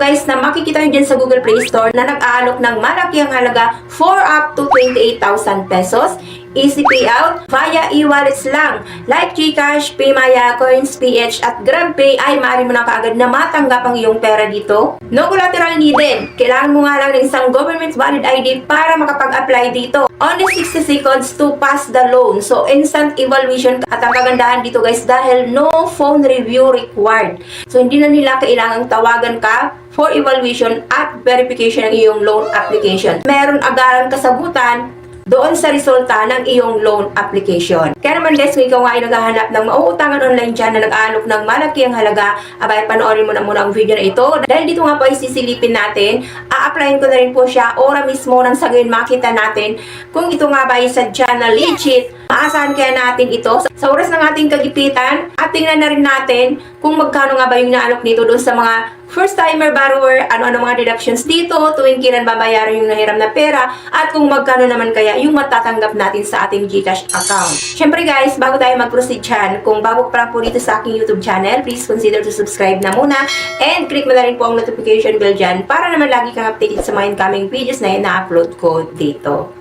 guys na makikita nyo dyan sa Google Play Store na nag-aalok ng malaki ang halaga for up to 28,000 pesos. Easy payout via e-wallets lang like GCash, PayMaya, Coins, PH at GrabPay ay maaari mo na kaagad na matanggap ang iyong pera dito. No collateral needed. Kailangan mo nga lang ng isang government valid ID para makapag-apply dito. Only 60 seconds to pass the loan. So instant evaluation at ang kagandahan dito guys dahil no phone review required. So hindi na nila kailangang tawagan ka for evaluation at verification ng iyong loan application. Meron agarang kasagutan doon sa resulta ng iyong loan application. Kaya naman guys, kung ikaw nga ay naghahanap ng mauutangan online dyan na nag-aalok ng malaki ang halaga, abay panoorin mo na muna ang video na ito. Dahil dito nga po ay sisilipin natin, a-applyin ko na rin po siya ora mismo nang sa gayon makita natin kung ito nga ba ay sadya na legit. Maasahan kaya natin ito sa oras ng ating kagipitan at tingnan na rin natin kung magkano nga ba yung naalok nito doon sa mga first-timer borrower, ano-ano mga deductions dito, tuwing kailan babayaran yung nahiram na pera, at kung magkano naman kaya yung matatanggap natin sa ating GCash account. Syempre guys, bago tayo mag-proceed dyan, kung bago pa lang po dito sa aking YouTube channel, please consider to subscribe na muna and click mo na rin po ang notification bell dyan para naman lagi kang updated sa mga incoming videos na na-upload ko dito.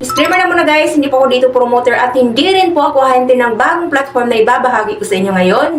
Disclaimer na muna guys, hindi po ako dito promoter at hindi rin po ako hahente ng bagong platform na ibabahagi ko sa inyo ngayon.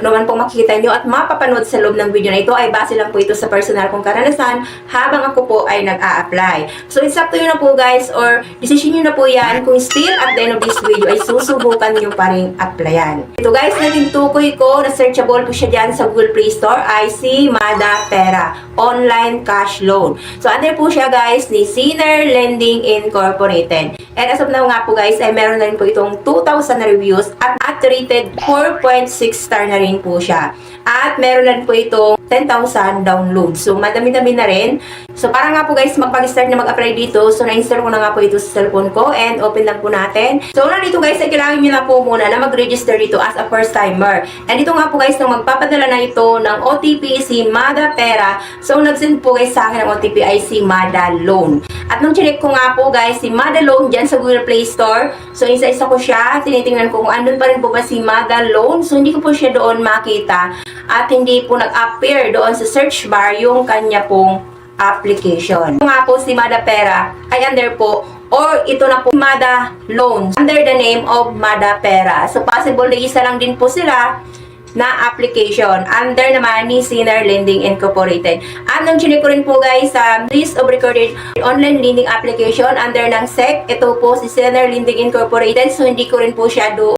Ano man pong makikita nyo at mapapanood sa loob ng video na ito ay base lang po ito sa personal kong karanasan habang ako po ay nag-a-apply. So it's up to you na po guys or decision nyo na po yan kung still at the end of this video ay susubukan nyo pa rin applyan. Ito guys, naging tukoy ko na searchable po siya dyan sa Google Play Store ay si Mada Pera Online Cash Loan. So under po siya guys ni Sinner Lending Incorporated. And as of now nga po guys, ay meron na rin po itong 2,000 na reviews at rated 4.6 star na rin po siya. At meron na rin po itong 10,000 downloads. So madami-dami na rin. So para nga po guys, magpag-start na mag-apply dito. So na-install ko na nga po ito sa cellphone ko and open lang po natin. So una dito guys, ay kailangan nyo na po muna na mag-register dito as a first timer. And dito nga po guys, nung magpapadala na ito ng OTP si Mada Pera. So nag-send po guys sa akin ng OTP ay si Mada Loan. At nung chinek ko nga po guys, si Mada Loan dyan sa Google Play Store. So isa-isa ko siya, tinitingnan ko kung andun pa rin po ba si Mada Loan. So hindi ko po siya doon makita. At hindi po nag-appear doon sa search bar yung kanya pong application. Kung nga po si Mada Pera ay under po or ito na po Mada Loan under the name of Mada Pera. So possible na isa lang din po sila na application under naman ni Sinner Lending Incorporated. At nung chinik ko rin po guys sa list of recorded online lending application under ng SEC, ito po si Sinner Lending Incorporated. So hindi ko rin po siya doon